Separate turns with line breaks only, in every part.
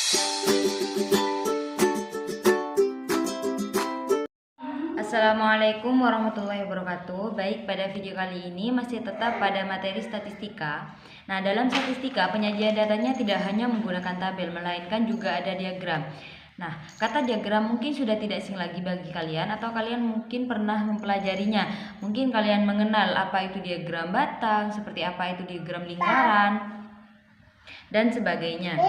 Assalamualaikum warahmatullahi wabarakatuh. Baik, pada video kali ini masih tetap pada materi statistika. Nah, dalam statistika penyajian datanya tidak hanya menggunakan tabel, melainkan juga ada diagram. Nah, kata diagram mungkin sudah tidak asing lagi bagi kalian, atau kalian mungkin pernah mempelajarinya. Mungkin kalian mengenal apa itu diagram batang, seperti apa itu diagram lingkaran, dan sebagainya.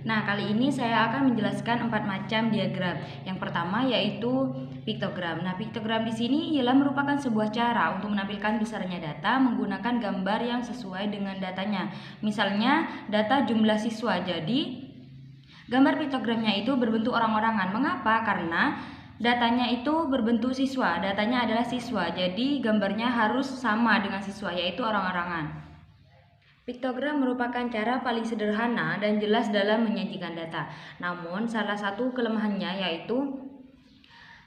Nah, kali ini saya akan menjelaskan 4 macam diagram. Yang pertama yaitu piktogram. Nah, piktogram di sini ialah merupakan sebuah cara untuk menampilkan besarnya data menggunakan gambar yang sesuai dengan datanya. Misalnya, data jumlah siswa. Jadi, gambar piktogramnya itu berbentuk orang-orangan. Mengapa? Karena datanya itu berbentuk siswa. Datanya adalah siswa. Jadi, gambarnya harus sama dengan siswa, yaitu orang-orangan. Piktogram merupakan cara paling sederhana dan jelas dalam menyajikan data. Namun, salah satu kelemahannya yaitu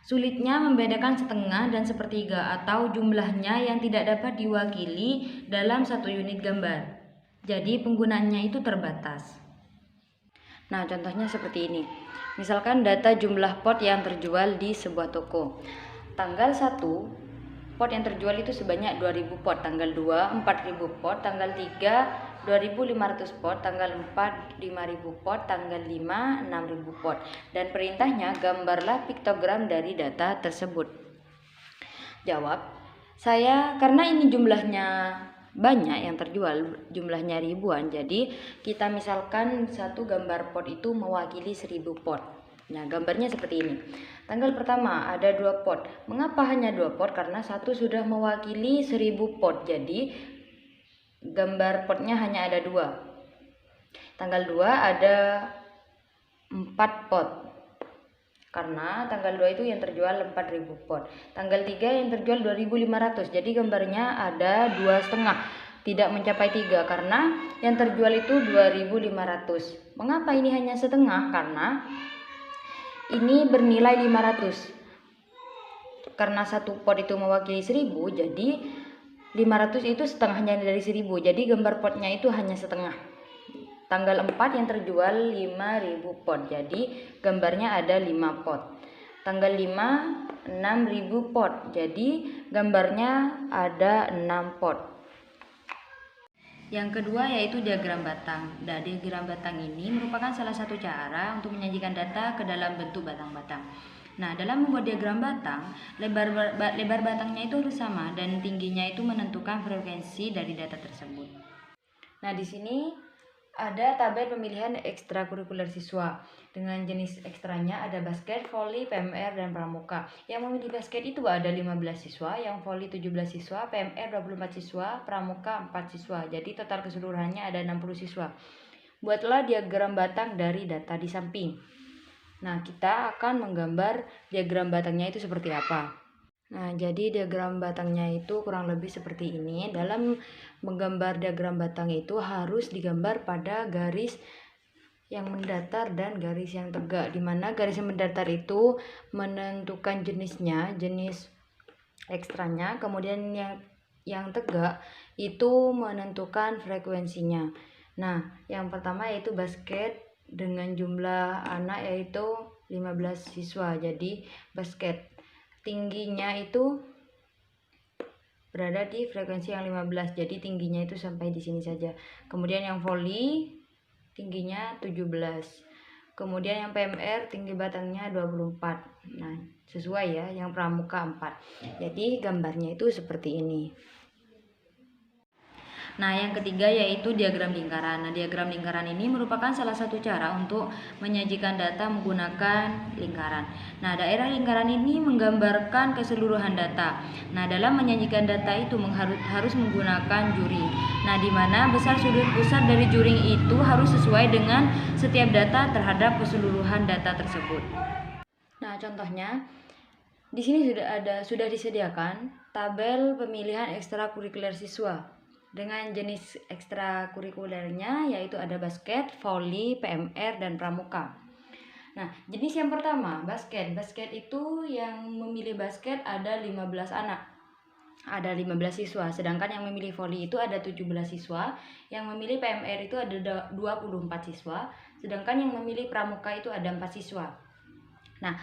sulitnya membedakan setengah dan sepertiga atau jumlahnya yang tidak dapat diwakili dalam satu unit gambar. Jadi, penggunaannya itu terbatas. Nah, contohnya seperti ini. Misalkan data jumlah pot yang terjual di sebuah toko. Tanggal 1, pot yang terjual itu sebanyak 2000 pot, tanggal 2 4000 pot, tanggal 3 2500 pot, tanggal 4 5000 pot, tanggal 5 6000 pot. Dan perintahnya gambarlah piktogram dari data tersebut. Jawab, karena ini jumlahnya banyak yang terjual, jumlahnya ribuan, jadi kita misalkan satu gambar pot itu mewakili 1000 pot. Nah, gambarnya seperti ini. Tanggal pertama ada 2 pot. Mengapa hanya 2 pot? Karena satu sudah mewakili 1000 pot. Jadi gambar potnya hanya ada 2. Tanggal 2 ada 4 pot. Karena tanggal 2 itu yang terjual 4000 pot. Tanggal 3 yang terjual 2500. Jadi gambarnya ada 2,5. Tidak mencapai 3 karena yang terjual itu 2500. Mengapa ini hanya setengah? Karena ini bernilai 500. Karena satu pot itu mewakili 1000, jadi 500 itu setengahnya dari 1000. Jadi gambar potnya itu hanya setengah. Tanggal 4 yang terjual 5000 pot. Jadi gambarnya ada 5 pot. Tanggal 5 6000 pot. Jadi gambarnya ada 6 pot. Yang kedua yaitu diagram batang. Nah, diagram batang ini merupakan salah satu cara untuk menyajikan data ke dalam bentuk batang-batang. Nah, dalam membuat diagram batang, lebar batangnya itu harus sama dan tingginya itu menentukan frekuensi dari data tersebut. Nah, di sini ada tabel pemilihan ekstrakurikuler siswa. Dengan jenis ekstranya ada basket, voli, PMR, dan pramuka. Yang memilih basket itu ada 15 siswa, yang voli 17 siswa, PMR 24 siswa, pramuka 4 siswa. Jadi total keseluruhannya ada 60 siswa. Buatlah diagram batang dari data di samping. Nah, kita akan menggambar diagram batangnya itu seperti apa. Nah, jadi diagram batangnya itu kurang lebih seperti ini. Dalam menggambar diagram batang itu harus digambar pada garis yang mendatar dan garis yang tegak, di mana garis yang mendatar itu menentukan jenisnya, jenis ekstranya, kemudian yang tegak itu menentukan frekuensinya. Nah, yang pertama yaitu basket dengan jumlah anak yaitu 15 siswa. Jadi basket tingginya itu berada di frekuensi yang 15, jadi tingginya itu sampai di sini saja. Kemudian yang voli tingginya 17. Kemudian yang PMR tinggi batangnya 24. Nah, sesuai ya, yang pramuka 4. Jadi gambarnya itu seperti ini. Nah, yang ketiga yaitu diagram lingkaran. Nah, diagram lingkaran ini merupakan salah satu cara untuk menyajikan data menggunakan lingkaran. Nah, daerah lingkaran ini menggambarkan keseluruhan data. Nah, dalam menyajikan data itu harus menggunakan juring. Nah, di mana besar sudut pusat dari juring itu harus sesuai dengan setiap data terhadap keseluruhan data tersebut. Nah, contohnya di sini sudah disediakan tabel pemilihan ekstrakurikuler siswa. Dengan jenis ekstrakurikulernya yaitu ada basket, voli, PMR, dan pramuka. Nah, jenis yang pertama, basket. Basket itu yang memilih basket ada 15 anak. Ada 15 siswa, sedangkan yang memilih voli itu ada 17 siswa, yang memilih PMR itu ada 24 siswa, sedangkan yang memilih pramuka itu ada 4 siswa. Nah,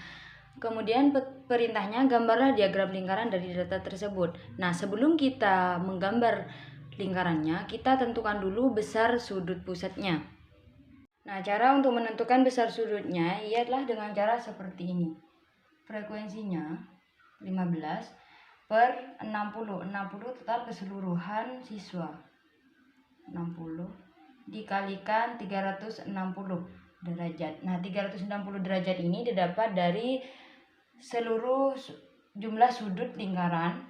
kemudian perintahnya gambarlah diagram lingkaran dari data tersebut. Nah, sebelum kita menggambar lingkarannya, kita tentukan dulu besar sudut pusatnya. Nah, cara untuk menentukan besar sudutnya ialah dengan cara seperti ini. Frekuensinya 15/60. 60 total keseluruhan siswa. 60 dikalikan 360 derajat. Nah, 360 derajat ini didapat dari seluruh jumlah sudut lingkaran.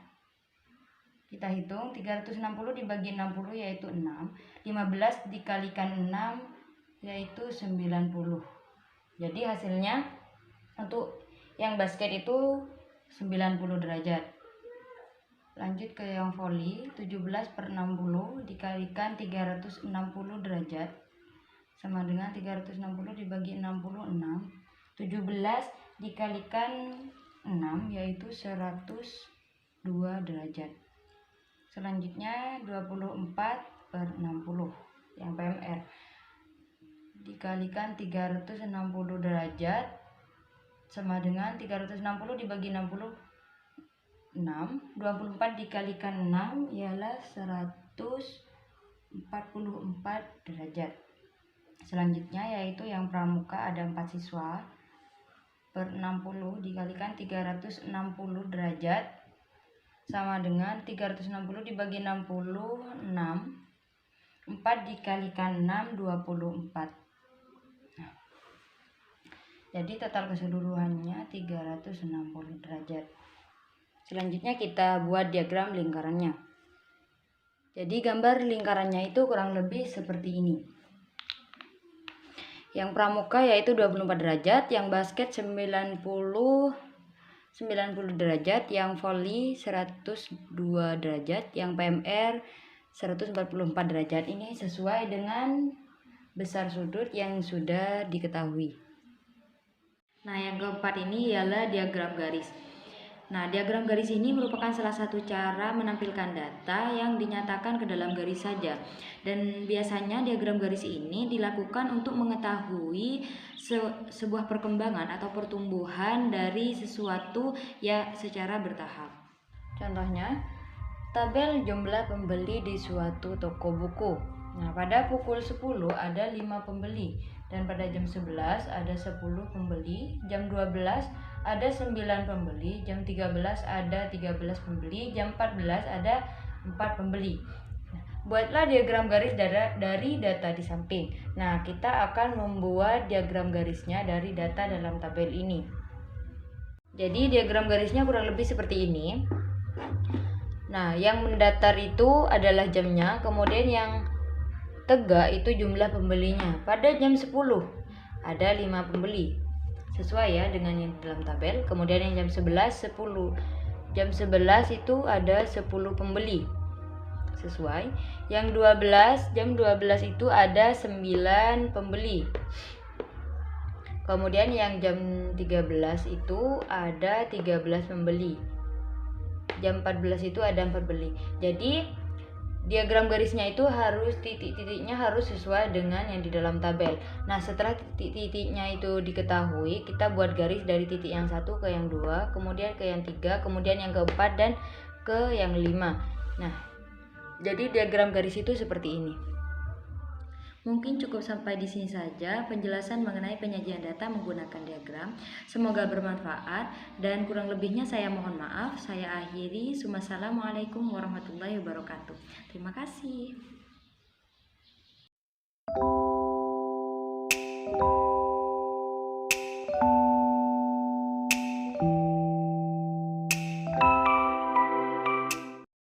Kita hitung 360 dibagi 60 yaitu 6. 15 dikalikan 6 yaitu 90. Jadi hasilnya untuk yang basket itu 90 derajat. Lanjut ke yang voli, 17/60 dikalikan 360 derajat sama dengan 360 dibagi 66. 17 dikalikan 6 yaitu 102 derajat. Selanjutnya 24/60 yang PMR dikalikan 360 derajat sama dengan 360 dibagi 66. 24 dikalikan 6 ialah 144 derajat. Selanjutnya yaitu yang pramuka ada 4 siswa per 60 dikalikan 360 derajat sama dengan 360 dibagi 66. 4 dikalikan 6 24. Nah, jadi total keseluruhannya 360 derajat. Selanjutnya kita buat diagram lingkarannya. Jadi gambar lingkarannya itu kurang lebih seperti ini. Yang pramuka yaitu 24 derajat, yang basket 90 derajat, yang voli 102 derajat, yang PMR 144 derajat. Ini sesuai dengan besar sudut yang sudah diketahui. Nah, yang keempat ini ialah diagram garis. Nah, diagram garis ini merupakan salah satu cara menampilkan data yang dinyatakan ke dalam garis saja. Dan biasanya diagram garis ini dilakukan untuk mengetahui sebuah perkembangan atau pertumbuhan dari sesuatu ya secara bertahap. Contohnya, tabel jumlah pembeli di suatu toko buku. Nah, pada pukul 10 ada 5 pembeli dan pada jam 11 ada 10 pembeli, jam 12 ada 9 pembeli, jam 13 ada 13 pembeli, jam 14 ada 4 pembeli. Buatlah diagram garis dari data di samping. Nah, kita akan membuat diagram garisnya dari data dalam tabel ini. Jadi diagram garisnya kurang lebih seperti ini. Nah, yang mendatar itu adalah jamnya, kemudian yang tegak itu jumlah pembelinya. Pada jam 10 ada 5 pembeli. Sesuai ya dengan yang dalam tabel. Kemudian yang jam 11 10. Jam 11 itu ada 10 pembeli. Sesuai. Yang 12, jam 12 itu ada 9 pembeli. Kemudian yang jam 13 itu ada 13 pembeli. Jam 14 itu ada 4 pembeli. Jadi diagram garisnya itu harus titik-titiknya harus sesuai dengan yang di dalam tabel. Nah, setelah titik-titiknya itu diketahui, kita buat garis dari titik yang 1 ke yang 2, kemudian ke yang 3, kemudian yang keempat dan ke yang 5. Nah, jadi diagram garis itu seperti ini. Mungkin cukup sampai di sini saja penjelasan mengenai penyajian data menggunakan diagram. Semoga bermanfaat dan kurang lebihnya saya mohon maaf. Saya akhiri. Wassalamualaikum warahmatullahi wabarakatuh. Terima kasih.